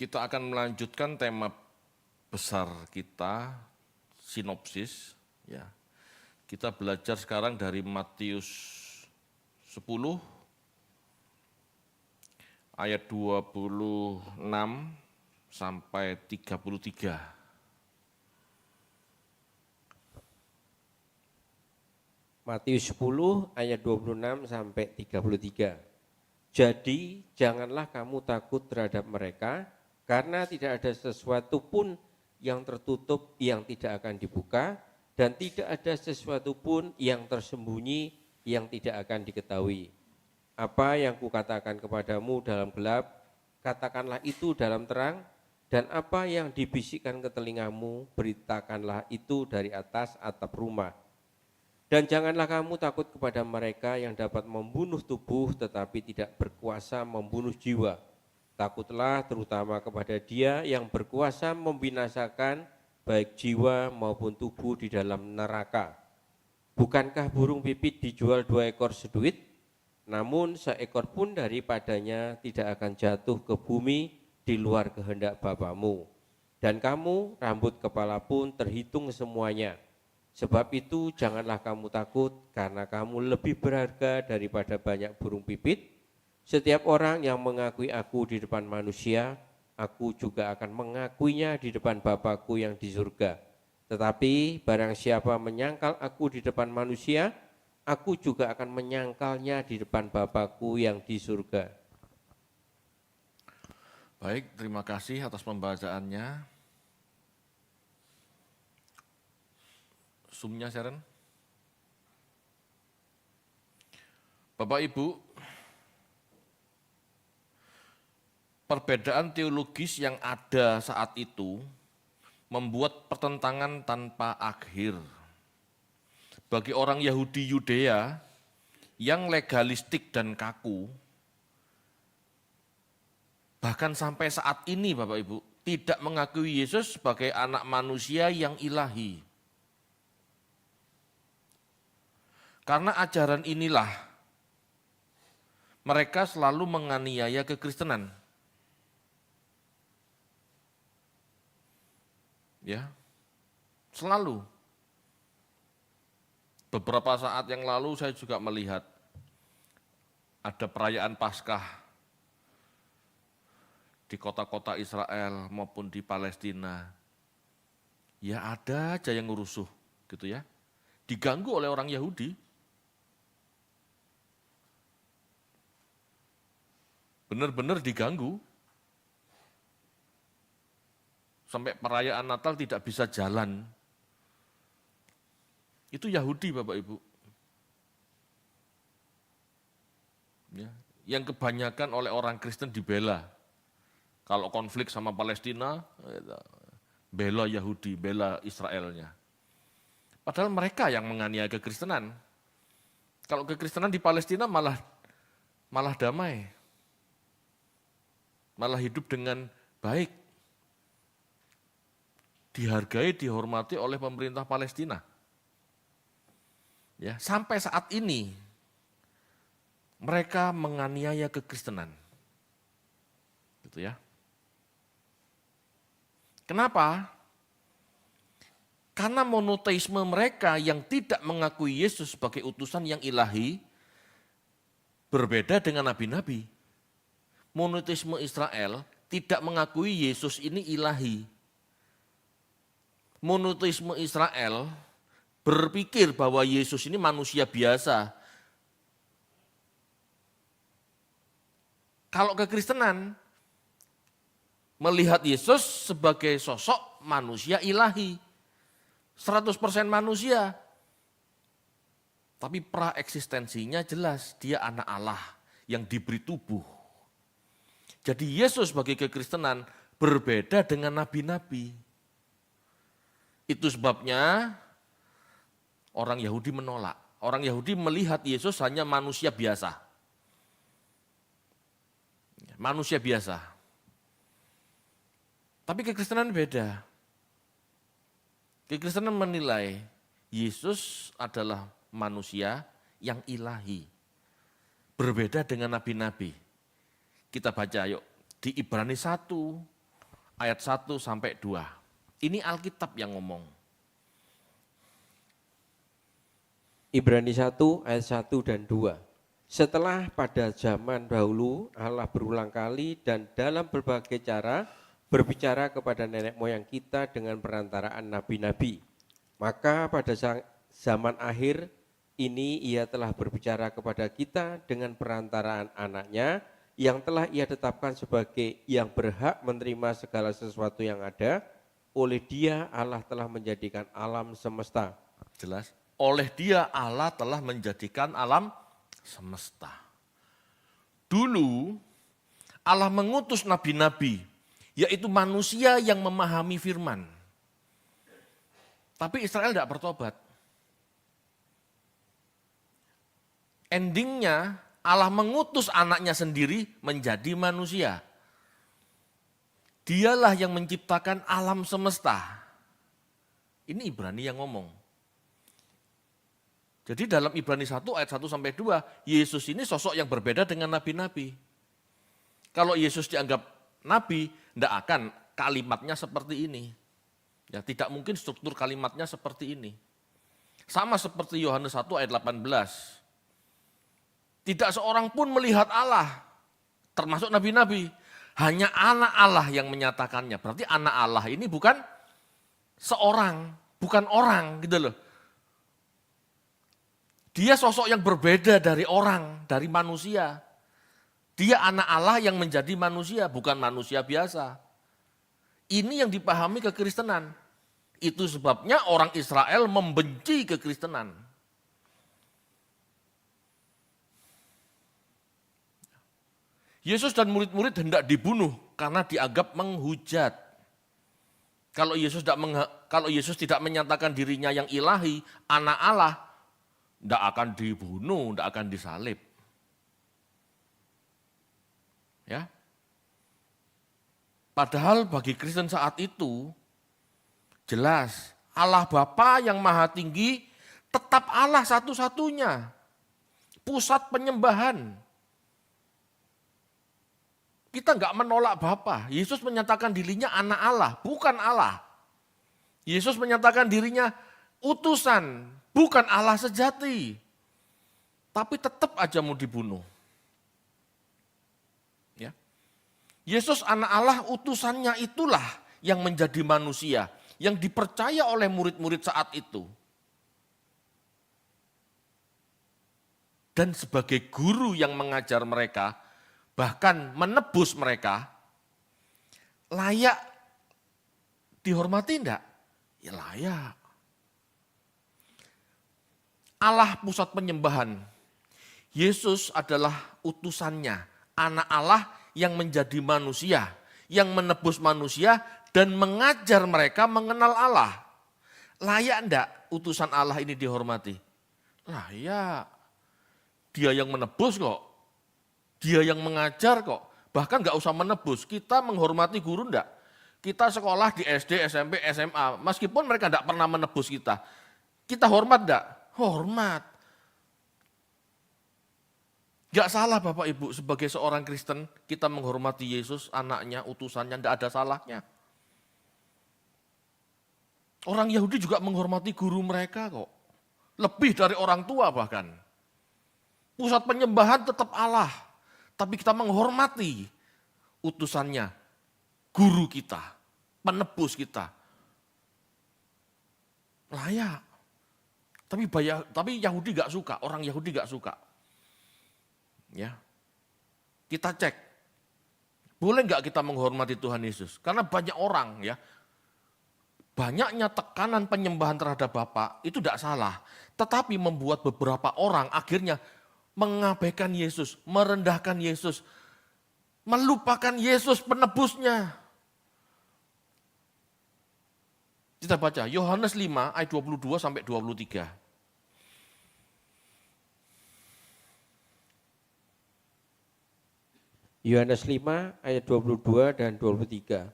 Kita akan melanjutkan tema besar kita, sinopsis. Ya. Kita belajar sekarang dari Matius 10, ayat 26 sampai 33. Matius 10 ayat 26 sampai 33. Jadi janganlah kamu takut terhadap mereka, karena tidak ada sesuatu pun yang tertutup yang tidak akan dibuka, dan tidak ada sesuatu pun yang tersembunyi yang tidak akan diketahui. Apa yang kukatakan kepadamu dalam gelap, katakanlah itu dalam terang, dan apa yang dibisikkan ke telingamu, beritakanlah itu dari atas atap rumah. Dan janganlah kamu takut kepada mereka yang dapat membunuh tubuh tetapi tidak berkuasa membunuh jiwa. Takutlah terutama kepada Dia yang berkuasa membinasakan baik jiwa maupun tubuh di dalam neraka. Bukankah burung pipit dijual 2 ekor seduit? Namun seekor pun daripadanya tidak akan jatuh ke bumi di luar kehendak Bapamu. Dan kamu rambut kepala pun terhitung semuanya. Sebab itu janganlah kamu takut, karena kamu lebih berharga daripada banyak burung pipit. Setiap orang yang mengakui aku di depan manusia, aku juga akan mengakuinya di depan Bapa-Ku yang di surga. Tetapi barang siapa menyangkal aku di depan manusia, aku juga akan menyangkalnya di depan Bapa-Ku yang di surga. Baik, terima kasih atas pembacaannya. Zoom-nya, Sharon. Bapak Ibu, perbedaan teologis yang ada saat itu membuat pertentangan tanpa akhir. Bagi orang Yahudi Yudea yang legalistik dan kaku, bahkan sampai saat ini Bapak Ibu, tidak mengakui Yesus sebagai anak manusia yang ilahi. Karena ajaran inilah mereka selalu menganiaya kekristenan. Ya, selalu. Beberapa saat yang lalu saya juga melihat ada perayaan Paskah di kota-kota Israel maupun di Palestina. Ya ada aja yang ngerusuh gitu ya. Diganggu oleh orang Yahudi. Benar-benar diganggu. Sampai perayaan Natal tidak bisa jalan. Itu Yahudi Bapak Ibu. Ya, yang kebanyakan oleh orang Kristen dibela. Kalau konflik sama Palestina, bela Yahudi, bela Israelnya. Padahal mereka yang menganiaya kekristenan. Kalau kekristenan di Palestina malah damai. Malah hidup dengan baik. Dihargai, dihormati oleh pemerintah Palestina. Ya, sampai saat ini mereka menganiaya kekristenan. Gitu ya. Kenapa? Karena monoteisme mereka yang tidak mengakui Yesus sebagai utusan yang ilahi berbeda dengan nabi-nabi. Monoteisme Israel tidak mengakui Yesus ini ilahi. Monoteisme Israel berpikir bahwa Yesus ini manusia biasa. Kalau kekristenan melihat Yesus sebagai sosok manusia ilahi. 100% manusia. Tapi praeksistensinya jelas, dia anak Allah yang diberi tubuh. Jadi Yesus sebagai kekristenan berbeda dengan nabi-nabi. Itu sebabnya orang Yahudi menolak. Orang Yahudi melihat Yesus hanya manusia biasa. Manusia biasa. Tapi kekristenan beda. Kekristenan menilai Yesus adalah manusia yang ilahi. Berbeda dengan nabi-nabi. Kita baca yuk di Ibrani 1 ayat 1 sampai 2. Ini Alkitab yang ngomong. Ibrani 1 ayat 1 dan 2. Setelah pada zaman dahulu Allah berulang kali dan dalam berbagai cara berbicara kepada nenek moyang kita dengan perantaraan nabi-nabi. Maka pada zaman akhir ini ia telah berbicara kepada kita dengan perantaraan anaknya yang telah ia tetapkan sebagai yang berhak menerima segala sesuatu yang ada. Oleh dia Allah telah menjadikan alam semesta. Jelas? Oleh dia Allah telah menjadikan alam semesta. Dulu Allah mengutus nabi-nabi, yaitu manusia yang memahami firman. Tapi Israel tidak bertobat. Endingnya Allah mengutus anaknya sendiri menjadi manusia. Dialah yang menciptakan alam semesta. Ini Ibrani yang ngomong. Jadi dalam Ibrani 1 ayat 1 sampai 2, Yesus ini sosok yang berbeda dengan nabi-nabi. Kalau Yesus dianggap nabi, tidak akan kalimatnya seperti ini. Ya, tidak mungkin struktur kalimatnya seperti ini. Sama seperti Yohanes 1 ayat 18. Tidak seorang pun melihat Allah, termasuk nabi-nabi. Hanya anak Allah yang menyatakannya. Berarti anak Allah ini bukan seorang, bukan orang gitu loh. Dia sosok yang berbeda dari orang, dari manusia. Dia anak Allah yang menjadi manusia, bukan manusia biasa. Ini yang dipahami kekristenan. Itu sebabnya orang Israel membenci kekristenan. Yesus dan murid-murid hendak dibunuh karena dianggap menghujat. Kalau Yesus tidak menyatakan dirinya yang ilahi, anak Allah, tidak akan dibunuh, tidak akan disalib. Ya. Padahal bagi Kristen saat itu, jelas Allah Bapa yang Maha Tinggi tetap Allah satu-satunya. Pusat penyembahan. Kita enggak menolak Bapa. Yesus menyatakan dirinya anak Allah, bukan Allah. Yesus menyatakan dirinya utusan, bukan Allah sejati. Tapi tetap aja mau dibunuh. Ya. Yesus anak Allah utusannya itulah yang menjadi manusia, yang dipercaya oleh murid-murid saat itu. Dan sebagai guru yang mengajar mereka, bahkan menebus mereka, layak dihormati enggak? Ya layak. Allah pusat penyembahan. Yesus adalah utusannya, anak Allah yang menjadi manusia, yang menebus manusia dan mengajar mereka mengenal Allah. Layak enggak utusan Allah ini dihormati? Layak. Dia yang menebus kok. Dia yang mengajar kok. Bahkan enggak usah menebus, kita menghormati guru enggak? Kita sekolah di SD, SMP, SMA, meskipun mereka enggak pernah menebus kita. Kita hormat enggak? Hormat. Enggak salah Bapak Ibu, sebagai seorang Kristen kita menghormati Yesus, anaknya, utusannya, enggak ada salahnya. Orang Yahudi juga menghormati guru mereka kok. Lebih dari orang tua bahkan. Pusat penyembahan tetap Allah. Tapi kita menghormati utusannya, guru kita, penebus kita. Layak. Tapi Yahudi gak suka, orang Yahudi gak suka. Ya, kita cek, boleh gak kita menghormati Tuhan Yesus? Karena banyak orang ya, banyaknya tekanan penyembahan terhadap Bapa itu tidak salah. Tetapi membuat beberapa orang akhirnya mengabaikan Yesus, merendahkan Yesus, melupakan Yesus penebusnya. Kita baca Yohanes 5 ayat 22 sampai 23. Yohanes 5 ayat 22 dan 23.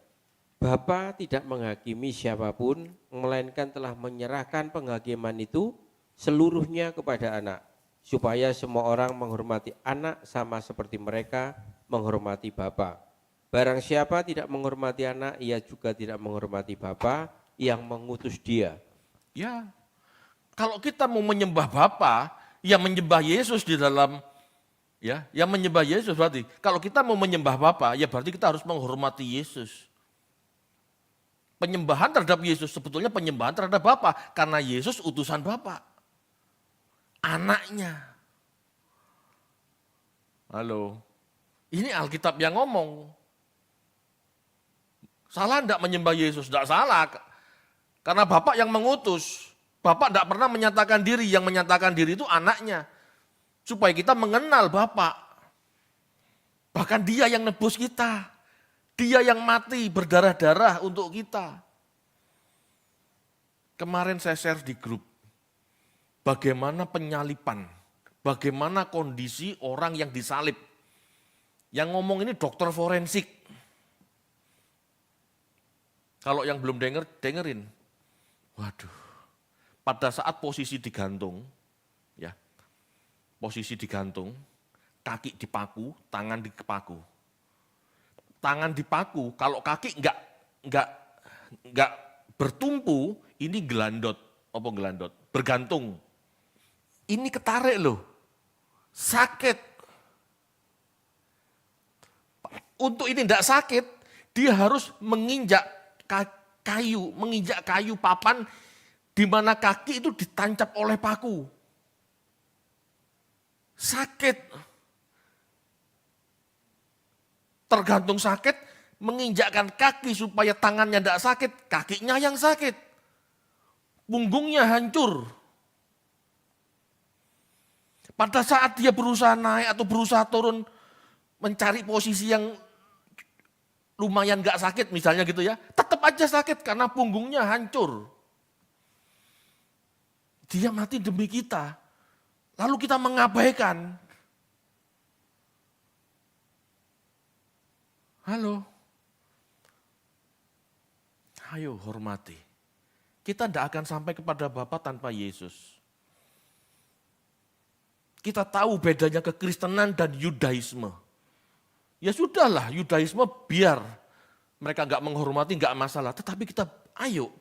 Bapa tidak menghakimi siapapun, melainkan telah menyerahkan penghakiman itu seluruhnya kepada anak, supaya semua orang menghormati anak sama seperti mereka menghormati Bapa. Barang siapa tidak menghormati anak, ia juga tidak menghormati Bapa yang mengutus dia. Ya, kalau kita mau menyembah Bapa, ya menyembah Yesus di dalam, ya, yang menyembah Yesus berarti. Kalau kita mau menyembah Bapa, ya berarti kita harus menghormati Yesus. Penyembahan terhadap Yesus sebetulnya penyembahan terhadap Bapa, karena Yesus utusan Bapa, anaknya. Halo, ini Alkitab yang ngomong. Salah enggak menyembah Yesus? Enggak salah, karena Bapak yang mengutus. Bapak enggak pernah menyatakan diri, yang menyatakan diri itu anaknya. Supaya kita mengenal Bapak. Bahkan dia yang nebus kita. Dia yang mati berdarah-darah untuk kita. Kemarin saya share di grup. Bagaimana penyalipan. Bagaimana kondisi orang yang disalib. Yang ngomong ini dokter forensik. Kalau yang belum dengerin. Waduh. Pada saat posisi digantung, ya, posisi digantung, kaki dipaku, tangan dipaku. Tangan dipaku, kalau kaki enggak bertumpu, ini gelandot, apa gelandot? Bergantung. Ini ketarik loh, sakit. Untuk ini enggak sakit, dia harus menginjak kayu papan, di mana kaki itu ditancap oleh paku. Sakit. Tergantung sakit, menginjakkan kaki supaya tangannya tidak sakit, kakinya yang sakit. Punggungnya hancur. Pada saat dia berusaha naik atau berusaha turun, mencari posisi yang lumayan gak sakit misalnya gitu ya, tetap aja sakit karena punggungnya hancur. Dia mati demi kita. Lalu kita mengabaikan. Halo. Ayo hormati. Kita tidak akan sampai kepada Bapa tanpa Yesus. Kita tahu bedanya kekristenan dan Yudaisme. Ya sudahlah, Yudaisme biar mereka nggak menghormati, nggak masalah. Tetapi kita ayo.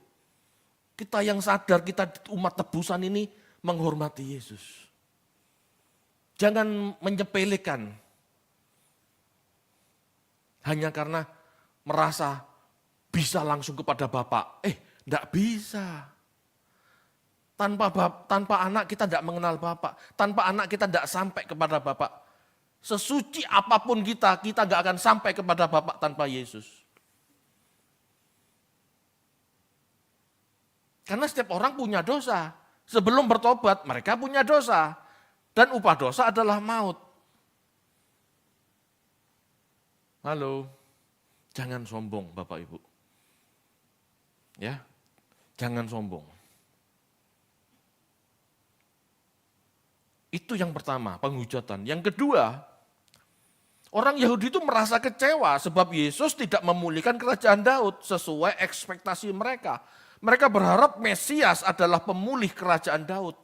Kita yang sadar, kita umat tebusan ini menghormati Yesus. Jangan menyepelekan. Hanya karena merasa bisa langsung kepada Bapa. Enggak bisa. Tanpa anak kita tidak mengenal Bapa. Tanpa anak kita tidak sampai kepada Bapa. Sesuci apapun kita enggak akan sampai kepada Bapa tanpa Yesus. Karena setiap orang punya dosa. Sebelum bertobat, mereka punya dosa. Dan upah dosa adalah maut. Halo, jangan sombong Bapak Ibu. Ya, jangan sombong. Itu yang pertama, penghujatan. Yang kedua, orang Yahudi itu merasa kecewa sebab Yesus tidak memulihkan kerajaan Daud sesuai ekspektasi mereka. Mereka berharap Mesias adalah pemulih kerajaan Daud.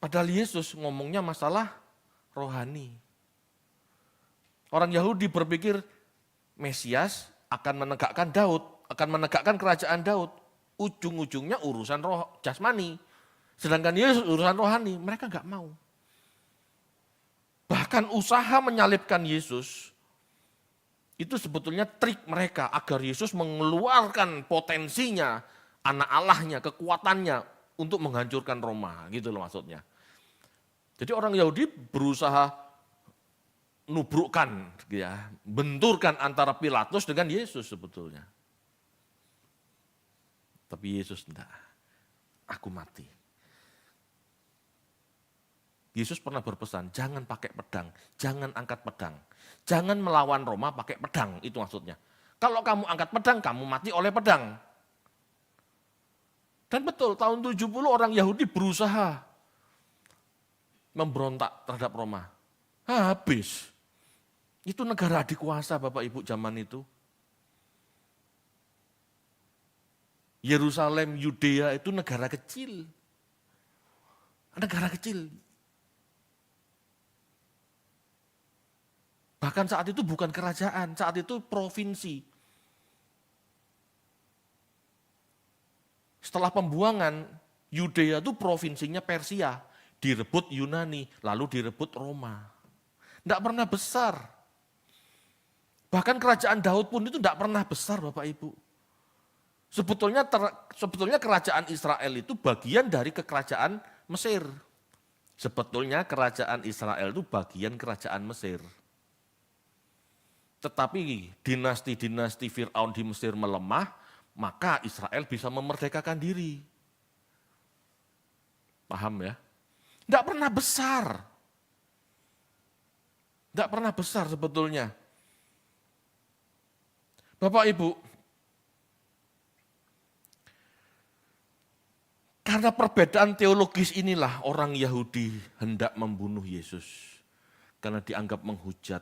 Padahal Yesus ngomongnya masalah rohani. Orang Yahudi berpikir Mesias akan menegakkan Daud, akan menegakkan kerajaan Daud. Ujung-ujungnya urusan roh jasmani. Sedangkan Yesus urusan rohani, mereka enggak mau. Bahkan usaha menyalibkan Yesus, itu sebetulnya trik mereka agar Yesus mengeluarkan potensinya, anak Allahnya, kekuatannya untuk menghancurkan Roma, gitu loh maksudnya. Jadi orang Yahudi berusaha nubrukkan, ya, benturkan antara Pilatus dengan Yesus sebetulnya. Tapi Yesus enggak, aku mati. Yesus pernah berpesan, jangan pakai pedang, jangan angkat pedang. Jangan melawan Roma pakai pedang, itu maksudnya. Kalau kamu angkat pedang, kamu mati oleh pedang. Dan betul, tahun 70 orang Yahudi berusaha memberontak terhadap Roma. Habis. Itu negara adikuasa Bapak Ibu zaman itu. Yerusalem, Yudea itu negara kecil. Negara kecil. Bahkan saat itu bukan kerajaan, saat itu provinsi. Setelah pembuangan, Yudea itu provinsinya Persia, direbut Yunani, lalu direbut Roma. Tidak pernah besar. Bahkan kerajaan Daud pun itu tidak pernah besar Bapak Ibu. Sebetulnya kerajaan Israel itu bagian dari kekerajaan Mesir. Sebetulnya kerajaan Israel itu bagian kerajaan Mesir. Tetapi dinasti-dinasti Fir'aun di Mesir melemah, maka Israel bisa memerdekakan diri. Paham ya? Tidak pernah besar. Tidak pernah besar sebetulnya. Bapak Ibu, karena perbedaan teologis inilah orang Yahudi hendak membunuh Yesus. Karena dianggap menghujat.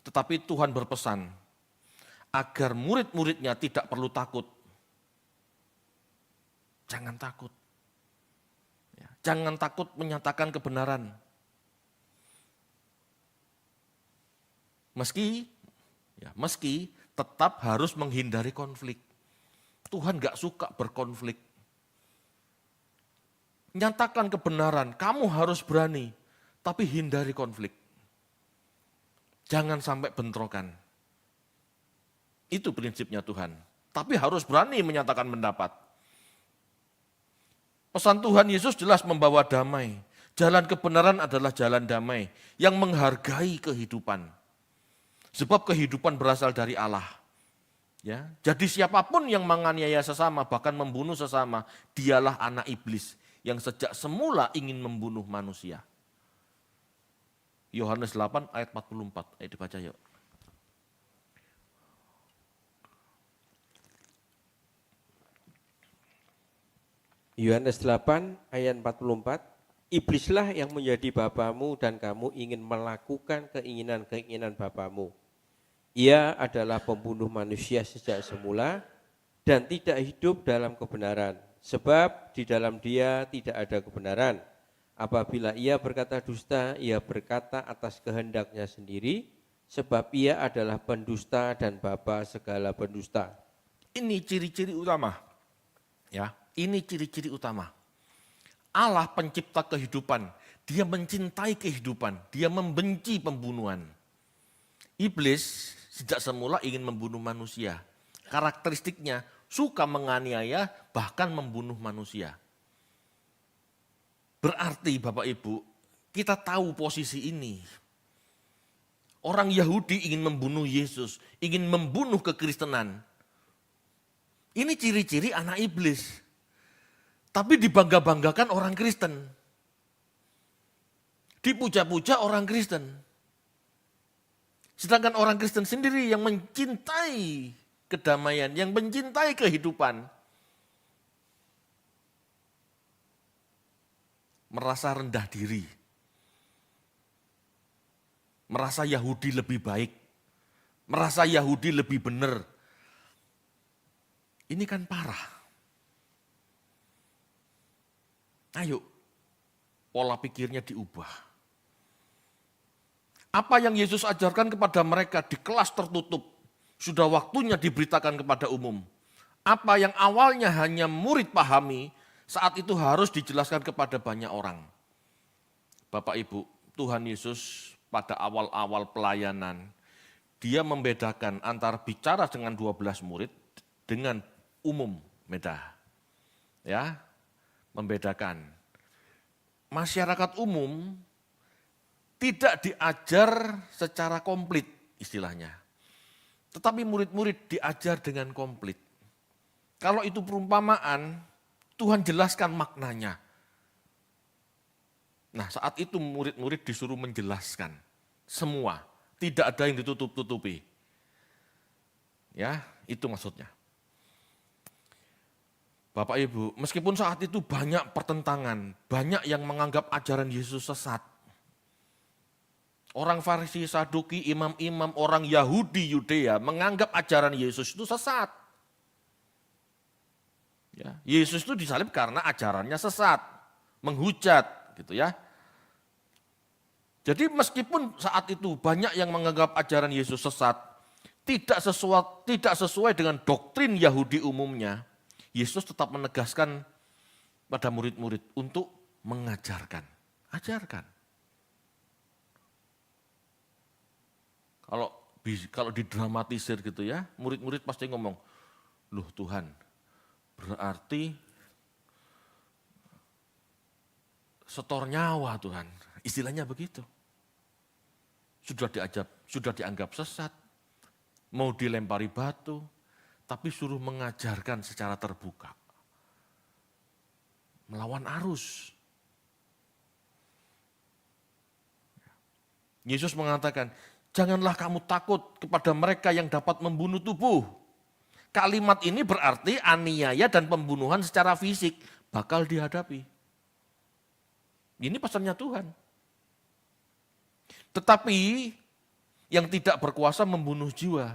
Tetapi Tuhan berpesan agar murid-muridnya tidak perlu takut. Jangan takut. Jangan takut menyatakan kebenaran. Meski tetap harus menghindari konflik. Tuhan gak suka berkonflik. Nyatakan kebenaran, kamu harus berani, tapi hindari konflik. Jangan sampai bentrokan. Itu prinsipnya Tuhan. Tapi harus berani menyatakan pendapat. Pesan Tuhan Yesus jelas membawa damai. Jalan kebenaran adalah jalan damai yang menghargai kehidupan. Sebab kehidupan berasal dari Allah. Ya, jadi siapapun yang menganiaya sesama, bahkan membunuh sesama, dialah anak iblis yang sejak semula ingin membunuh manusia. Yohanes 8 ayat 44, ayo dibaca yuk. Yohanes 8 ayat 44, iblislah yang menjadi bapamu dan kamu ingin melakukan keinginan-keinginan bapamu. Ia adalah pembunuh manusia sejak semula dan tidak hidup dalam kebenaran, sebab di dalam dia tidak ada kebenaran. Apabila ia berkata dusta, ia berkata atas kehendaknya sendiri, sebab ia adalah pendusta dan bapa segala pendusta. Ini ciri-ciri utama. Ya, ini ciri-ciri utama. Allah pencipta kehidupan, dia mencintai kehidupan, dia membenci pembunuhan. Iblis sejak semula ingin membunuh manusia. Karakteristiknya suka menganiaya, bahkan membunuh manusia. Berarti Bapak Ibu, kita tahu posisi ini. Orang Yahudi ingin membunuh Yesus, ingin membunuh kekristenan. Ini ciri-ciri anak iblis. Tapi dibangga-banggakan orang Kristen. Dipuja-puja orang Kristen. Sedangkan orang Kristen sendiri yang mencintai kedamaian, yang mencintai kehidupan, merasa rendah diri, merasa Yahudi lebih baik, merasa Yahudi lebih benar. Ini kan parah. Ayo, pola pikirnya diubah. Apa yang Yesus ajarkan kepada mereka di kelas tertutup, sudah waktunya diberitakan kepada umum. Apa yang awalnya hanya murid pahami, saat itu harus dijelaskan kepada banyak orang. Bapak Ibu, Tuhan Yesus pada awal-awal pelayanan, dia membedakan antara bicara dengan 12 murid dengan umum, beda. Ya, membedakan. Masyarakat umum tidak diajar secara komplit istilahnya. Tetapi murid-murid diajar dengan komplit. Kalau itu perumpamaan, Tuhan jelaskan maknanya. Nah, saat itu murid-murid disuruh menjelaskan semua, tidak ada yang ditutup-tutupi. Ya, itu maksudnya. Bapak Ibu, meskipun saat itu banyak pertentangan, banyak yang menganggap ajaran Yesus sesat. Orang Farisi, Saduki, imam-imam, orang Yahudi, Yudea menganggap ajaran Yesus itu sesat. Ya, Yesus itu disalib karena ajarannya sesat, menghujat gitu ya. Jadi meskipun saat itu banyak yang menganggap ajaran Yesus sesat, tidak sesuai dengan doktrin Yahudi umumnya, Yesus tetap menegaskan pada murid-murid untuk mengajarkan. Ajarkan. Kalau didramatisir gitu ya, murid-murid pasti ngomong, loh Tuhan, berarti setor nyawa Tuhan. Istilahnya begitu. Sudah dianggap sesat, mau dilempari batu, tapi suruh mengajarkan secara terbuka. Melawan arus. Yesus mengatakan, janganlah kamu takut kepada mereka yang dapat membunuh tubuh. Kalimat ini berarti aniaya dan pembunuhan secara fisik bakal dihadapi. Ini pesannya Tuhan. Tetapi yang tidak berkuasa membunuh jiwa.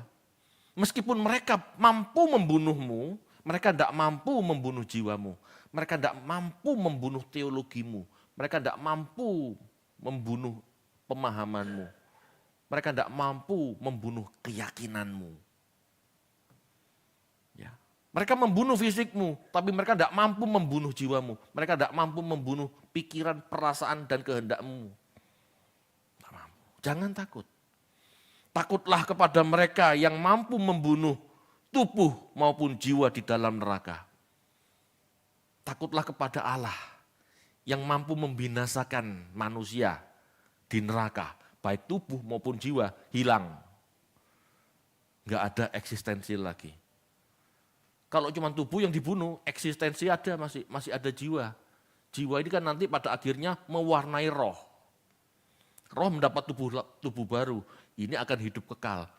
Meskipun mereka mampu membunuhmu, mereka tidak mampu membunuh jiwamu. Mereka tidak mampu membunuh teologimu. Mereka tidak mampu membunuh pemahamanmu. Mereka tidak mampu membunuh keyakinanmu. Ya. Mereka membunuh fisikmu, tapi mereka tidak mampu membunuh jiwamu. Mereka tidak mampu membunuh pikiran, perasaan, dan kehendakmu. Tidak mampu. Jangan takut. Takutlah kepada mereka yang mampu membunuh tubuh maupun jiwa di dalam neraka. Takutlah kepada Allah yang mampu membinasakan manusia di neraka. Baik tubuh maupun jiwa hilang. Enggak ada eksistensi lagi. Kalau cuma tubuh yang dibunuh, eksistensi ada, masih ada jiwa. Jiwa ini kan nanti pada akhirnya mewarnai roh. Roh mendapat tubuh baru, ini akan hidup kekal.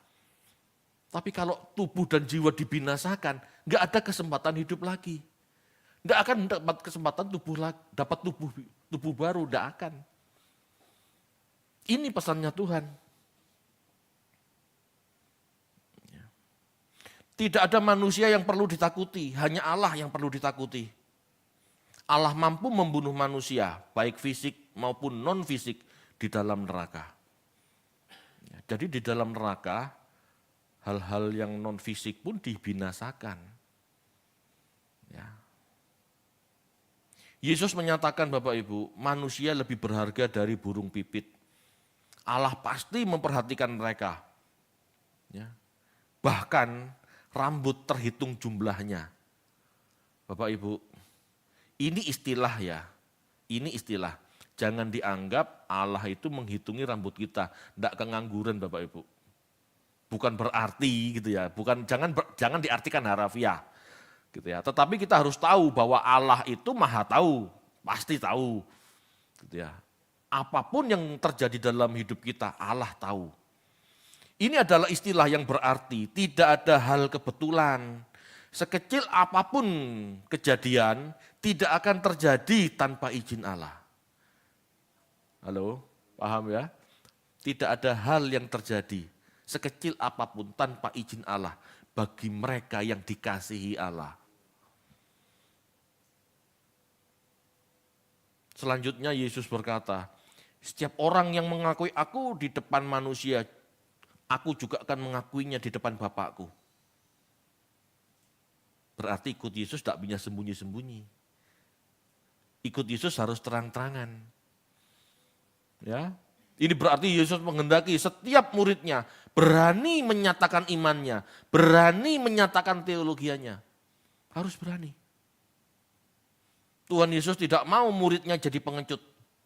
Tapi kalau tubuh dan jiwa dibinasakan, enggak ada kesempatan hidup lagi. Enggak akan dapat kesempatan dapat tubuh baru, enggak akan. Ini pesannya Tuhan. Tidak ada manusia yang perlu ditakuti, hanya Allah yang perlu ditakuti. Allah mampu membunuh manusia, baik fisik maupun non-fisik di dalam neraka. Jadi di dalam neraka, hal-hal yang non-fisik pun dibinasakan. Ya. Yesus menyatakan Bapak Ibu, manusia lebih berharga dari burung pipit. Allah pasti memperhatikan mereka. Ya. Bahkan rambut terhitung jumlahnya. Bapak Ibu, ini istilah ya. Ini istilah. Jangan dianggap Allah itu menghitungi rambut kita. Tidak kengangguran Bapak Ibu. Bukan berarti gitu ya. Jangan diartikan harafiah. Gitu ya. Tetapi kita harus tahu bahwa Allah itu maha tahu. Pasti tahu. Gitu ya. Apapun yang terjadi dalam hidup kita, Allah tahu. Ini adalah istilah yang berarti tidak ada hal kebetulan. Sekecil apapun kejadian, tidak akan terjadi tanpa izin Allah. Halo, paham ya? Tidak ada hal yang terjadi, sekecil apapun tanpa izin Allah bagi mereka yang dikasihi Allah. Selanjutnya Yesus berkata, setiap orang yang mengakui aku di depan manusia, aku juga akan mengakuinya di depan Bapakku. Berarti ikut Yesus tidak punya sembunyi-sembunyi. Ikut Yesus harus terang-terangan. Ya, ini berarti Yesus menghendaki setiap muridnya berani menyatakan imannya, berani menyatakan teologianya. Harus berani. Tuhan Yesus tidak mau muridnya jadi pengecut.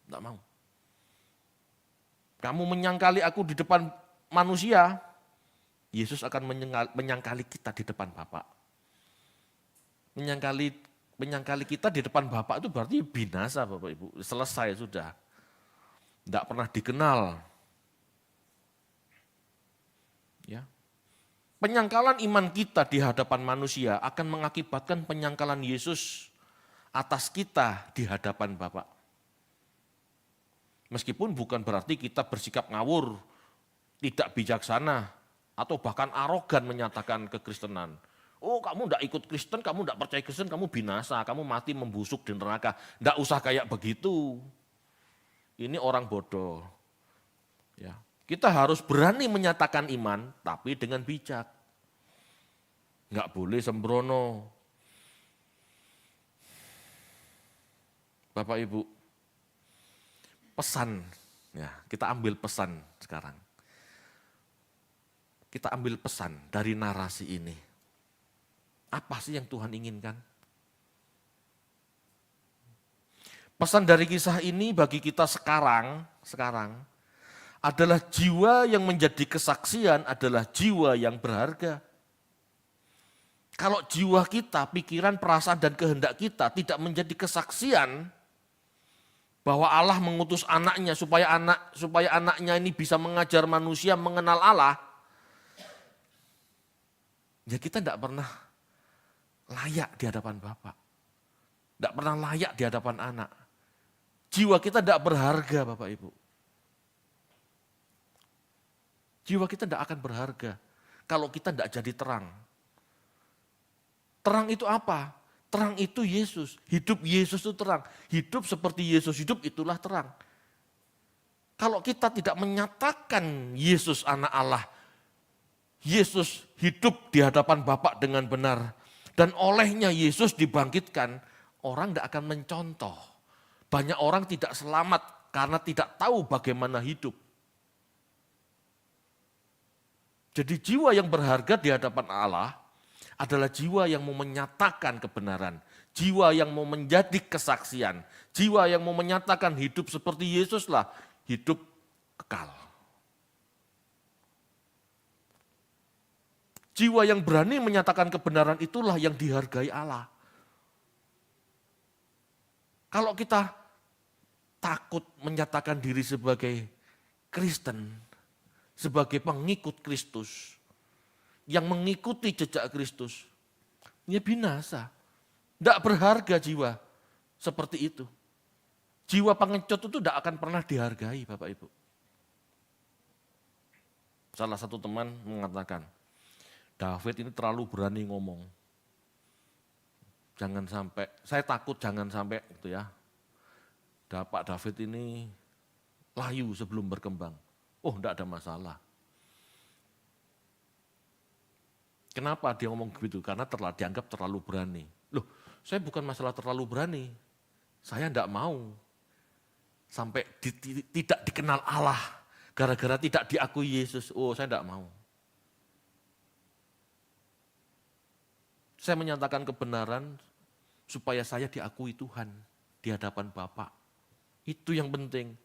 Tidak mau. Kamu menyangkali aku di depan manusia, Yesus akan menyangkali kita di depan Bapa. Menyangkali kita di depan Bapa itu berarti binasa Bapak Ibu, selesai sudah. Tidak pernah dikenal. Ya. Penyangkalan iman kita di hadapan manusia akan mengakibatkan penyangkalan Yesus atas kita di hadapan Bapa. Meskipun bukan berarti kita bersikap ngawur, tidak bijaksana, atau bahkan arogan menyatakan kekristenan. Oh kamu tidak ikut Kristen, kamu tidak percaya Kristen, kamu binasa, kamu mati membusuk di neraka. Tidak usah kayak begitu. Ini orang bodoh. Ya, kita harus berani menyatakan iman, tapi dengan bijak. Enggak boleh sembrono. Bapak Ibu, pesan, ya kita ambil pesan sekarang. Kita ambil pesan dari narasi ini. Apa sih yang Tuhan inginkan? Pesan dari kisah ini bagi kita sekarang adalah jiwa yang menjadi kesaksian adalah jiwa yang berharga. Kalau jiwa kita, pikiran, perasaan, dan kehendak kita tidak menjadi kesaksian bahwa Allah mengutus anaknya supaya anaknya ini bisa mengajar manusia mengenal Allah, ya kita tidak pernah layak di hadapan Bapa. Tidak pernah layak di hadapan anak. Jiwa kita tidak berharga Bapak Ibu. Jiwa kita tidak akan berharga kalau kita tidak jadi terang. Terang itu apa? Terang itu Yesus. Hidup Yesus itu terang. Hidup seperti Yesus hidup itulah terang. Kalau kita tidak menyatakan Yesus anak Allah, Yesus hidup di hadapan Bapa dengan benar, dan olehnya Yesus dibangkitkan, orang tidak akan mencontoh. Banyak orang tidak selamat karena tidak tahu bagaimana hidup. Jadi jiwa yang berharga di hadapan Allah adalah jiwa yang mau menyatakan kebenaran, jiwa yang mau menjadi kesaksian, jiwa yang mau menyatakan hidup seperti Yesuslah, hidup kekal. Jiwa yang berani menyatakan kebenaran itulah yang dihargai Allah. Kalau kita takut menyatakan diri sebagai Kristen, sebagai pengikut Kristus, yang mengikuti jejak Kristus, ya binasa. Tidak berharga jiwa seperti itu. Jiwa pengecut itu tidak akan pernah dihargai Bapak Ibu. Salah satu teman mengatakan, David ini terlalu berani ngomong. Jangan sampai, saya takut jangan sampai gitu ya. Pak David ini layu sebelum berkembang. Oh, tidak ada masalah. Kenapa dia ngomong begitu? Karena dianggap terlalu berani. Loh, saya bukan masalah terlalu berani. Saya tidak mau sampai tidak dikenal Allah. Gara-gara tidak diakui Yesus. Oh, saya tidak mau. Saya menyatakan kebenaran supaya saya diakui Tuhan di hadapan Bapa. Itu yang penting.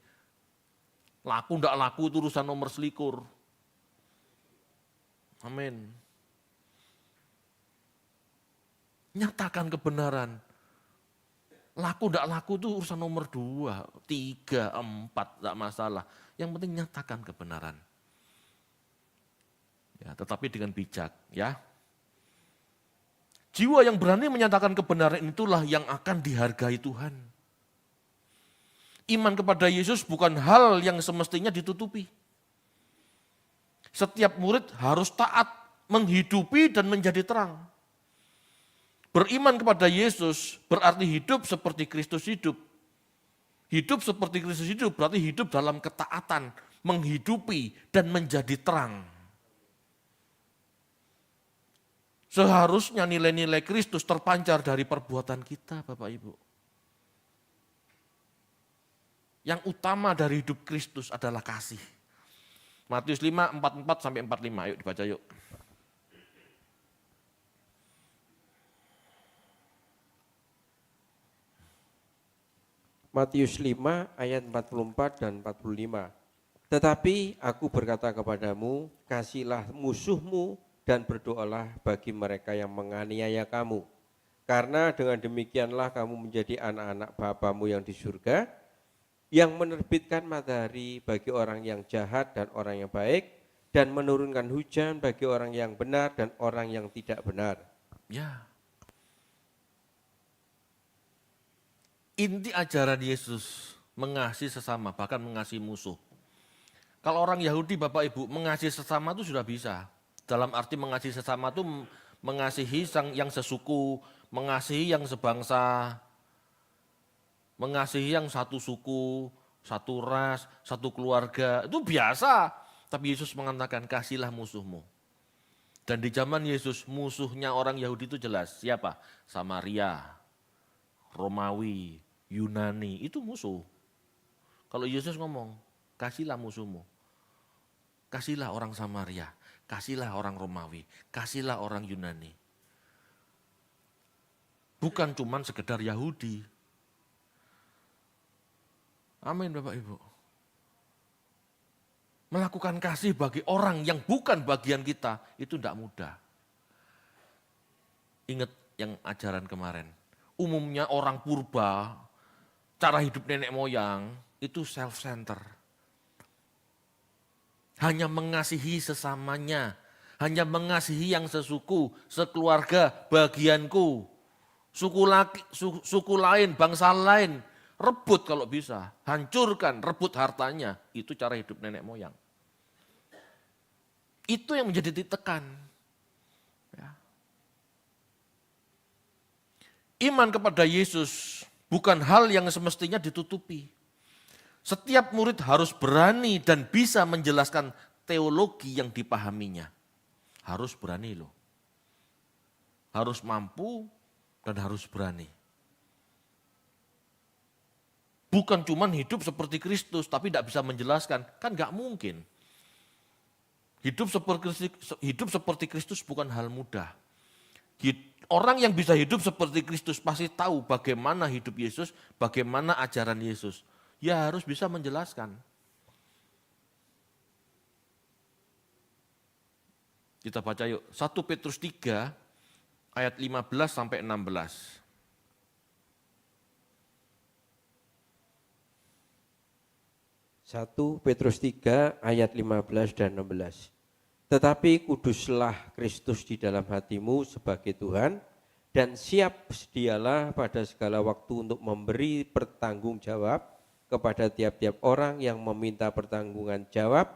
Laku tidak laku itu urusan nomor selikur. Amin. Nyatakan kebenaran. Laku tidak laku itu urusan nomor 2, 3, 4, tidak masalah. Yang penting nyatakan kebenaran. Ya, tetapi dengan bijak, ya. Jiwa yang berani menyatakan kebenaran itulah yang akan dihargai Tuhan. Iman kepada Yesus bukan hal yang semestinya ditutupi. Setiap murid harus taat, menghidupi dan menjadi terang. Beriman kepada Yesus berarti hidup seperti Kristus hidup. Hidup seperti Kristus hidup berarti hidup dalam ketaatan, menghidupi dan menjadi terang. Seharusnya nilai-nilai Kristus terpancar dari perbuatan kita, Bapak Ibu. Yang utama dari hidup Kristus adalah kasih. Matius 5, 44 sampai 45, yuk dibaca yuk. Matius 5 ayat 44 dan 45. Tetapi aku berkata kepadamu, kasihilah musuhmu dan berdoalah bagi mereka yang menganiaya kamu. Karena dengan demikianlah kamu menjadi anak-anak Bapamu yang di surga, yang menerbitkan matahari bagi orang yang jahat dan orang yang baik, dan menurunkan hujan bagi orang yang benar dan orang yang tidak benar. Ya. Inti ajaran Yesus mengasihi sesama, bahkan mengasihi musuh. Kalau orang Yahudi, Bapak Ibu, mengasihi sesama itu sudah bisa. Dalam arti mengasihi sesama itu mengasihi yang sesuku, mengasihi yang sebangsa, mengasihi yang satu suku, satu ras, satu keluarga, itu biasa. Tapi Yesus mengatakan kasihlah musuhmu. Dan di zaman Yesus musuhnya orang Yahudi itu jelas. Siapa? Samaria, Romawi, Yunani, itu musuh. Kalau Yesus ngomong, kasihlah musuhmu. Kasihlah orang Samaria, kasihlah orang Romawi, kasihlah orang Yunani. Bukan cuman sekedar Yahudi. Amin Bapak Ibu. Melakukan kasih bagi orang yang bukan bagian kita, itu tidak mudah. Ingat yang ajaran kemarin. Umumnya orang purba, cara hidup nenek moyang, itu self-center. Hanya mengasihi sesamanya, hanya mengasihi yang sesuku, sekeluarga, bagianku, suku lain, bangsa lain, rebut kalau bisa, hancurkan, rebut hartanya, itu cara hidup nenek moyang. Itu yang menjadi ditekan. Ya. Iman kepada Yesus bukan hal yang semestinya ditutupi. Setiap murid harus berani dan bisa menjelaskan teologi yang dipahaminya. Harus berani loh. Harus mampu dan harus berani. Bukan cuma hidup seperti Kristus tapi tidak bisa menjelaskan. Kan gak mungkin. Hidup seperti Kristus bukan hal mudah. Orang yang bisa hidup seperti Kristus pasti tahu bagaimana hidup Yesus, bagaimana ajaran Yesus. Ya harus bisa menjelaskan. Kita baca yuk, 1 Petrus 3 ayat 15 sampai 16. 1 Petrus 3 ayat 15 dan 16. Tetapi kuduslah Kristus di dalam hatimu sebagai Tuhan dan siap sedialah pada segala waktu untuk memberi pertanggungjawab kepada tiap-tiap orang yang meminta pertanggungan jawab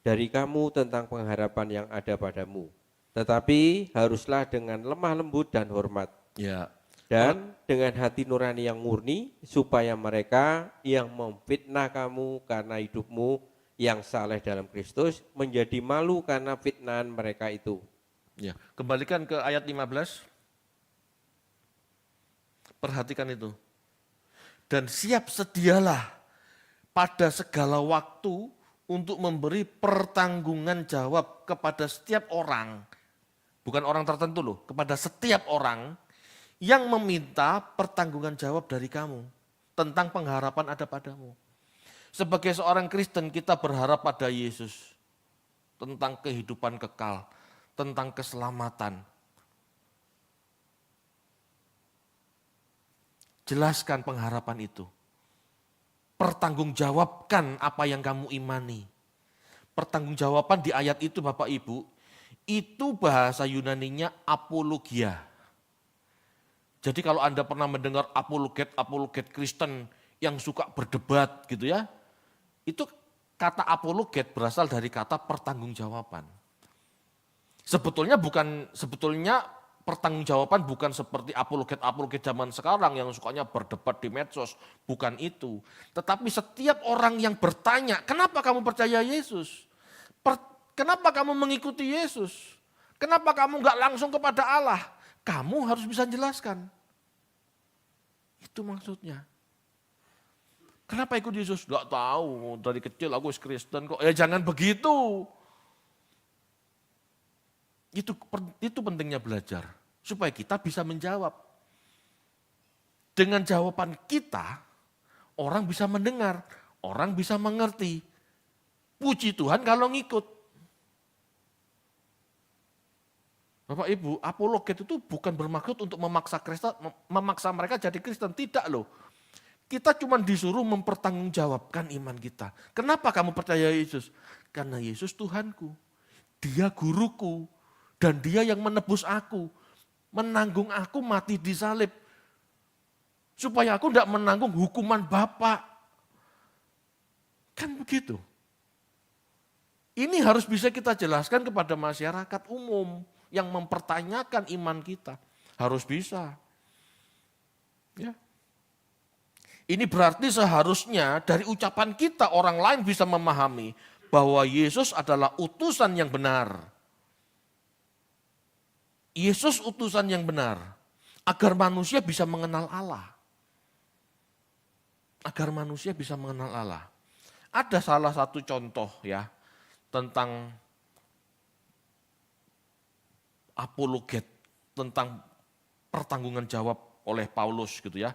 dari kamu tentang pengharapan yang ada padamu. Tetapi haruslah dengan lemah lembut dan hormat. Ya. Dan dengan hati nurani yang murni, supaya mereka yang memfitnah kamu karena hidupmu yang saleh dalam Kristus, menjadi malu karena fitnahan mereka itu. Ya, kembalikan ke ayat 15. Perhatikan itu. Dan siap sedialah pada segala waktu untuk memberi pertanggungan jawab kepada setiap orang. Bukan orang tertentu loh, kepada setiap orang yang meminta pertanggungan jawab dari kamu tentang pengharapan ada padamu. Sebagai seorang Kristen kita berharap pada Yesus tentang kehidupan kekal, tentang keselamatan. Jelaskan pengharapan itu. Pertanggungjawabkan apa yang kamu imani. Pertanggungjawaban di ayat itu Bapak Ibu, itu bahasa Yunaninya apologia. Jadi kalau Anda pernah mendengar apologet Kristen yang suka berdebat gitu ya, itu kata apologet berasal dari kata pertanggungjawaban. Sebetulnya pertanggungjawaban bukan seperti apologet zaman sekarang yang sukanya berdebat di medsos, bukan itu. Tetapi setiap orang yang bertanya, kenapa kamu percaya Yesus? Kenapa kamu mengikuti Yesus? Kenapa kamu enggak langsung kepada Allah? Kamu harus bisa jelaskan. Itu maksudnya. Kenapa ikut Yesus? Enggak tahu, dari kecil aku Kristen kok. Ya jangan begitu. Itu pentingnya belajar. Supaya kita bisa menjawab. Dengan jawaban kita, orang bisa mendengar, orang bisa mengerti. Puji Tuhan kalau ngikut. Bapak Ibu, apologet itu bukan bermaksud untuk memaksa mereka jadi Kristen. Tidak loh. Kita cuma disuruh mempertanggungjawabkan iman kita. Kenapa kamu percaya Yesus? Karena Yesus Tuhanku. Dia guruku. Dan dia yang menebus aku. Menanggung aku mati di salib. Supaya aku tidak menanggung hukuman Bapa. Kan begitu. Ini harus bisa kita jelaskan kepada masyarakat umum yang mempertanyakan iman kita. Harus bisa. Ya. Ini berarti seharusnya dari ucapan kita orang lain bisa memahami bahwa Yesus adalah utusan yang benar. Yesus utusan yang benar agar manusia bisa mengenal Allah. Agar manusia bisa mengenal Allah. Ada salah satu contoh ya tentang apologet, tentang pertanggungan jawab oleh Paulus gitu ya.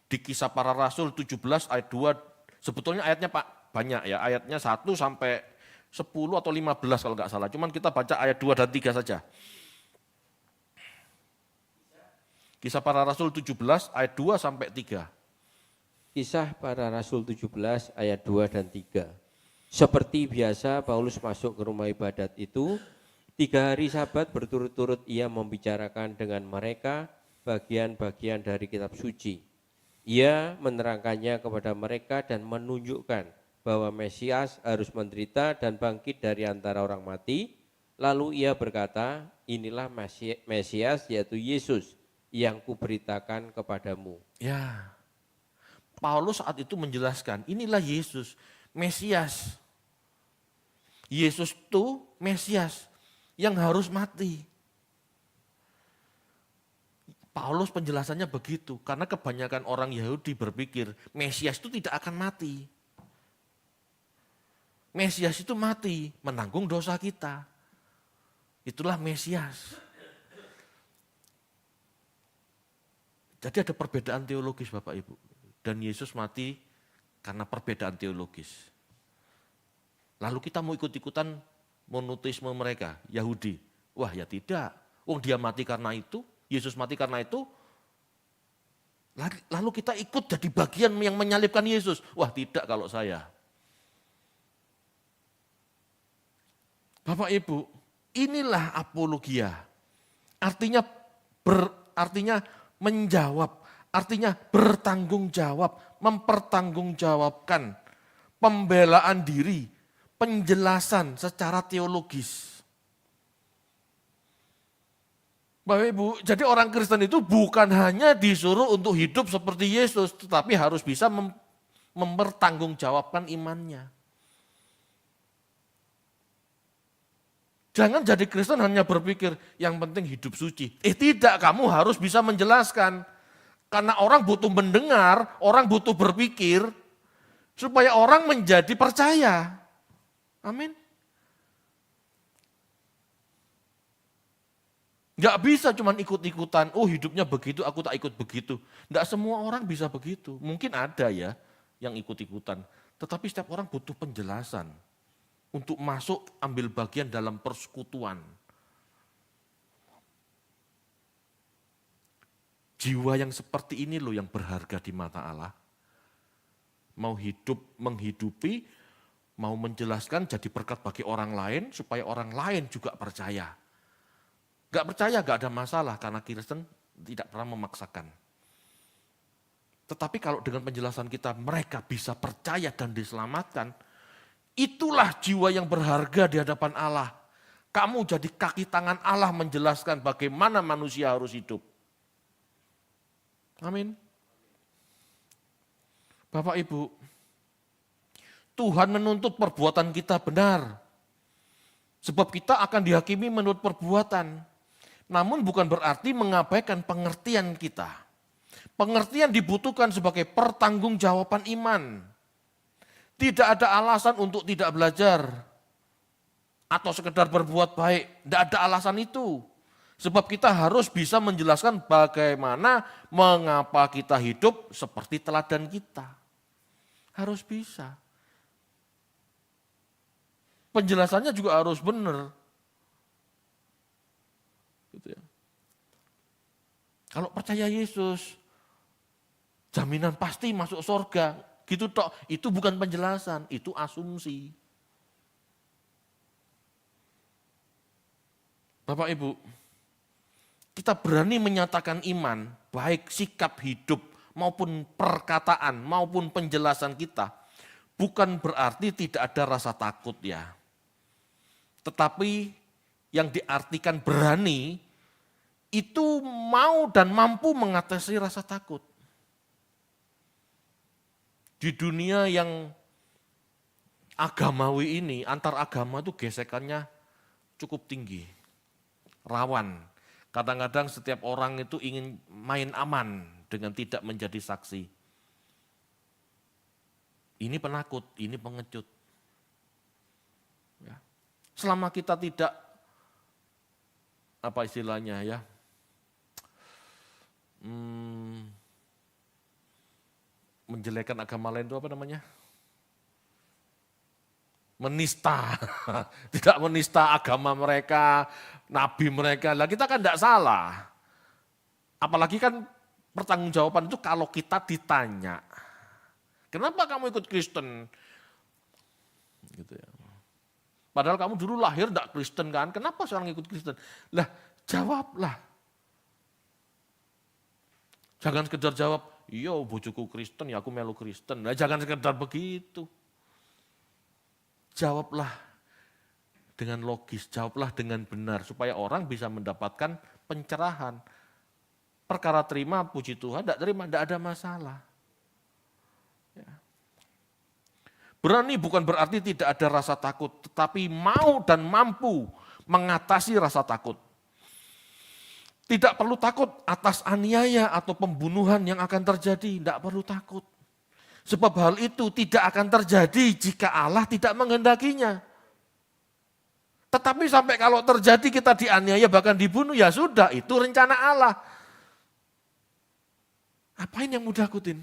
Di Kisah Para Rasul 17 ayat 2, sebetulnya ayatnya Pak banyak ya, ayatnya 1 sampai 10 atau 15 kalau nggak salah. Cuman kita baca ayat 2 dan 3 saja. Kisah Para Rasul 17 ayat 2 sampai 3. Kisah Para Rasul 17 ayat 2 dan 3. Seperti biasa Paulus masuk ke rumah ibadat itu, 3 hari Sabat berturut-turut ia membicarakan dengan mereka bagian-bagian dari kitab suci. Ia menerangkannya kepada mereka dan menunjukkan bahwa Mesias harus menderita dan bangkit dari antara orang mati. Lalu ia berkata, inilah Mesias yaitu Yesus yang kuberitakan kepadamu. Ya, Paulus saat itu menjelaskan, inilah Yesus, Mesias. Yesus itu Mesias yang harus mati. Paulus penjelasannya begitu, karena kebanyakan orang Yahudi berpikir Mesias itu tidak akan mati. Mesias itu mati, menanggung dosa kita. Itulah Mesias. Jadi ada perbedaan teologis Bapak Ibu. Dan Yesus mati karena perbedaan teologis. Lalu kita mau ikut-ikutan monoteisme mereka, Yahudi. Wah ya tidak, dia mati karena itu, Yesus mati karena itu, lalu kita ikut jadi bagian yang menyalibkan Yesus. Wah tidak kalau saya. Bapak Ibu, inilah apologia. Artinya menjawab, artinya bertanggung jawab, mempertanggungjawabkan pembelaan diri, penjelasan secara teologis. Bapak Ibu, jadi orang Kristen itu bukan hanya disuruh untuk hidup seperti Yesus, tetapi harus bisa mempertanggungjawabkan imannya. Jangan jadi Kristen hanya berpikir yang penting hidup suci. Tidak, kamu harus bisa menjelaskan. Karena orang butuh mendengar, orang butuh berpikir, supaya orang menjadi percaya. Amin. Nggak bisa cuma ikut-ikutan, hidupnya begitu, aku tak ikut begitu. Nggak semua orang bisa begitu. Mungkin ada ya yang ikut-ikutan. Tetapi setiap orang butuh penjelasan untuk masuk ambil bagian dalam persekutuan. Jiwa yang seperti ini loh yang berharga di mata Allah. Mau hidup, menghidupi, mau menjelaskan jadi berkat bagi orang lain supaya orang lain juga percaya. Gak percaya gak ada masalah karena Kristen tidak pernah memaksakan. Tetapi kalau dengan penjelasan kita mereka bisa percaya dan diselamatkan, itulah jiwa yang berharga di hadapan Allah. Kamu jadi kaki tangan Allah menjelaskan bagaimana manusia harus hidup. Amin. Bapak Ibu, Tuhan menuntut perbuatan kita benar. Sebab kita akan dihakimi menurut perbuatan. Namun bukan berarti mengabaikan pengertian kita. Pengertian dibutuhkan sebagai pertanggungjawaban iman. Tidak ada alasan untuk tidak belajar. Atau sekedar berbuat baik. Tidak ada alasan itu. Sebab kita harus bisa menjelaskan bagaimana mengapa kita hidup seperti teladan kita. Harus bisa. Penjelasannya juga harus benar. Gitu ya. Kalau percaya Yesus, jaminan pasti masuk surga. Gitu toh, itu bukan penjelasan, itu asumsi. Bapak Ibu, kita berani menyatakan iman, baik sikap hidup maupun perkataan maupun penjelasan kita, bukan berarti tidak ada rasa takut ya. Tetapi yang diartikan berani, itu mau dan mampu mengatasi rasa takut. Di dunia yang agamawi ini, antar agama itu gesekannya cukup tinggi, rawan. Kadang-kadang setiap orang itu ingin main aman dengan tidak menjadi saksi. Ini penakut, ini pengecut. Ya. Selama kita tidak, apa istilahnya ya, menjelekkan agama lain itu apa namanya? Menista, tidak menista agama mereka, nabi mereka. Lah kita kan tidak salah. Apalagi kan pertanggungjawaban itu kalau kita ditanya, kenapa kamu ikut Kristen? Gitu ya. Padahal kamu dulu lahir tidak Kristen kan, kenapa sekarang ikut Kristen? Lah jawablah. Jangan sekedar jawab, iya bojoku Kristen ya aku melu Kristen. Nah jangan sekedar begitu. Jawablah dengan logis, jawablah dengan benar supaya orang bisa mendapatkan pencerahan. Perkara terima, puji Tuhan, tidak terima, tidak ada masalah. Ya. Berani bukan berarti tidak ada rasa takut, tetapi mau dan mampu mengatasi rasa takut. Tidak perlu takut atas aniaya atau pembunuhan yang akan terjadi, tidak perlu takut. Sebab hal itu tidak akan terjadi jika Allah tidak menghendakinya. Tetapi sampai kalau terjadi kita dianiaya bahkan dibunuh, ya sudah itu rencana Allah. Apain yang mau takutin?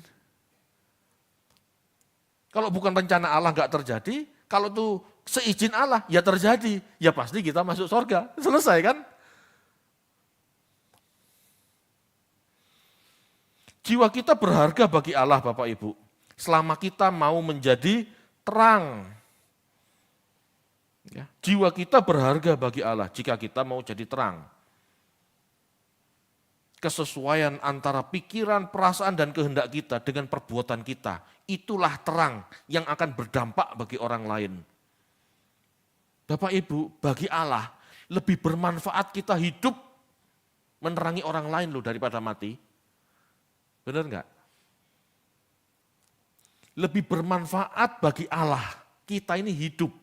Kalau bukan rencana Allah nggak terjadi, kalau itu seizin Allah ya terjadi, ya pasti kita masuk surga. Selesai kan? Jiwa kita berharga bagi Allah Bapak Ibu. Selama kita mau menjadi terang. Ya, jiwa kita berharga bagi Allah jika kita mau jadi terang. Kesesuaian antara pikiran, perasaan, dan kehendak kita dengan perbuatan kita, itulah terang yang akan berdampak bagi orang lain. Bapak Ibu, bagi Allah lebih bermanfaat kita hidup menerangi orang lain loh daripada mati. Benar enggak? Lebih bermanfaat bagi Allah, kita ini hidup.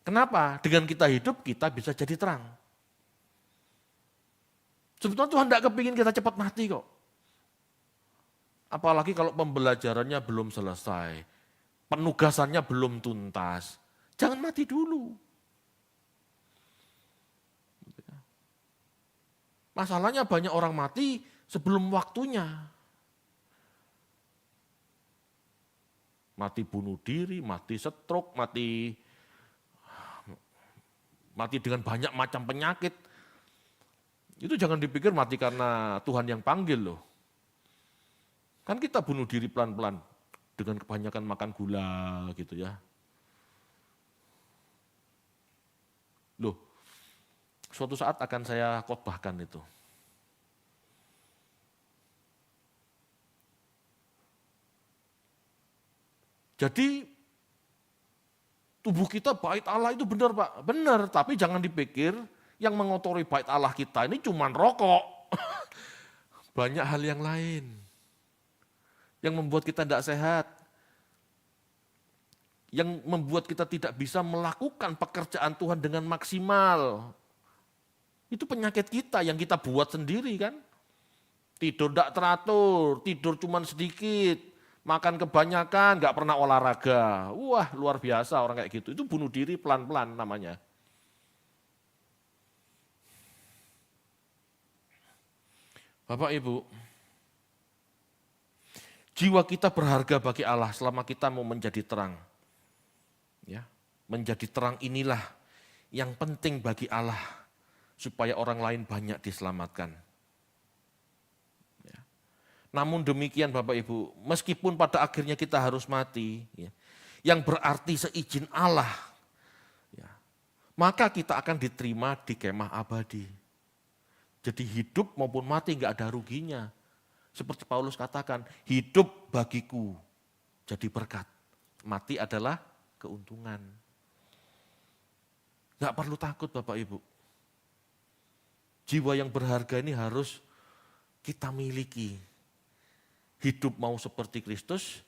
Kenapa? Dengan kita hidup, kita bisa jadi terang. Sebetulnya Tuhan tidak kepingin kita cepat mati kok. Apalagi kalau pembelajarannya belum selesai, penugasannya belum tuntas. Jangan mati dulu. Masalahnya banyak orang mati sebelum waktunya. Mati bunuh diri, mati stroke, mati dengan banyak macam penyakit. Itu jangan dipikir mati karena Tuhan yang panggil loh. Kan kita bunuh diri pelan-pelan dengan kebanyakan makan gula gitu ya. Loh, suatu saat akan saya khotbahkan itu. Jadi tubuh kita bait Allah itu benar Pak, benar. Tapi jangan dipikir yang mengotori bait Allah kita ini cuma rokok. Banyak hal yang lain yang membuat kita tidak sehat. Yang membuat kita tidak bisa melakukan pekerjaan Tuhan dengan maksimal. Itu penyakit kita yang kita buat sendiri kan. Tidur tidak teratur, tidur cuma sedikit. Makan kebanyakan, nggak pernah olahraga. Wah, luar biasa orang kayak gitu. Itu bunuh diri pelan-pelan namanya. Bapak Ibu, jiwa kita berharga bagi Allah selama kita mau menjadi terang. Ya, menjadi terang inilah yang penting bagi Allah supaya orang lain banyak diselamatkan. Namun demikian Bapak Ibu, meskipun pada akhirnya kita harus mati, ya, yang berarti seizin Allah, ya, maka kita akan diterima di kemah abadi. Jadi hidup maupun mati nggak ada ruginya. Seperti Paulus katakan, hidup bagiku jadi berkat, mati adalah keuntungan. Nggak perlu takut Bapak Ibu. Jiwa yang berharga ini harus kita miliki. hidup mau seperti Kristus,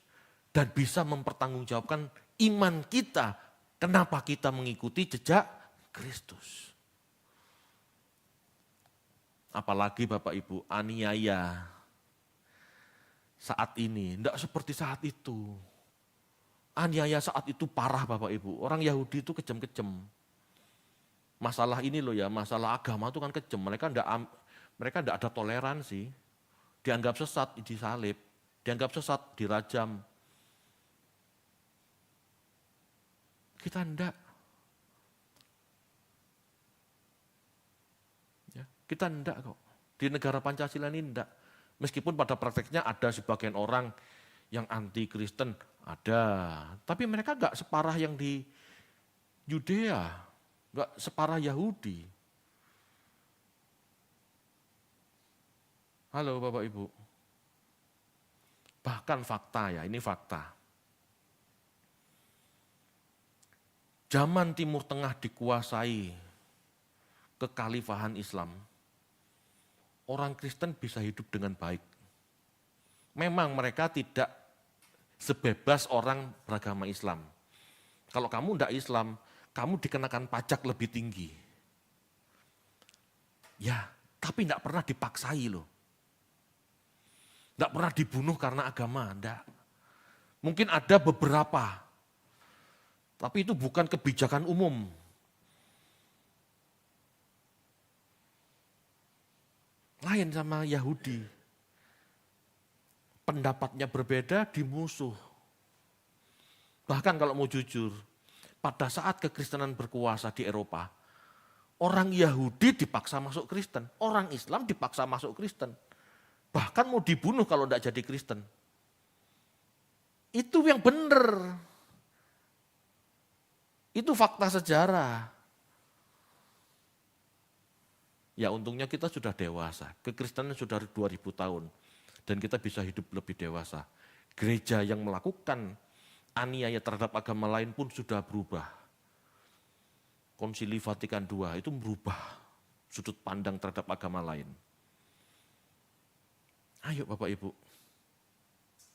dan bisa mempertanggungjawabkan iman kita, kenapa kita mengikuti jejak Kristus. Apalagi Bapak Ibu, aniaya saat ini, tidak seperti saat itu. Aniaya saat itu parah Bapak Ibu, orang Yahudi itu kejam-kejam. Masalah ini loh ya, masalah agama itu kan kejam, mereka tidak ada toleransi, dianggap sesat disalib, dianggap sesat dirajam. Kita enggak. Ya, kita enggak kok. Di negara Pancasila ini enggak. Meskipun pada prakteknya ada sebagian orang yang anti Kristen, ada. Tapi mereka enggak separah yang di Yudea, enggak separah Yahudi. Halo Bapak Ibu. Bahkan fakta ya, ini fakta. Zaman Timur Tengah dikuasai kekhalifahan Islam, orang Kristen bisa hidup dengan baik. Memang mereka tidak sebebas orang beragama Islam. Kalau kamu tidak Islam, kamu dikenakan pajak lebih tinggi. Ya, tapi tidak pernah dipaksai loh. Tidak pernah dibunuh karena agama, tidak. Mungkin ada beberapa, tapi itu bukan kebijakan umum. Lain sama Yahudi. Pendapatnya berbeda, dimusuh. Bahkan kalau mau jujur, pada saat kekristenan berkuasa di Eropa, orang Yahudi dipaksa masuk Kristen, orang Islam dipaksa masuk Kristen. Bahkan mau dibunuh kalau tidak jadi Kristen. Itu yang benar. Itu fakta sejarah. Ya untungnya kita sudah dewasa. Kekristenan sudah 2000 tahun. Dan kita bisa hidup lebih dewasa. Gereja yang melakukan aniaya terhadap agama lain pun sudah berubah. Konsili Vatikan II itu merubah sudut pandang terhadap agama lain. Ayo Bapak Ibu,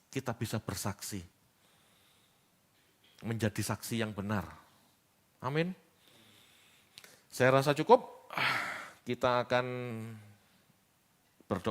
kita bisa bersaksi. Menjadi saksi yang benar. Amin. Saya rasa cukup. Kita akan berdoa.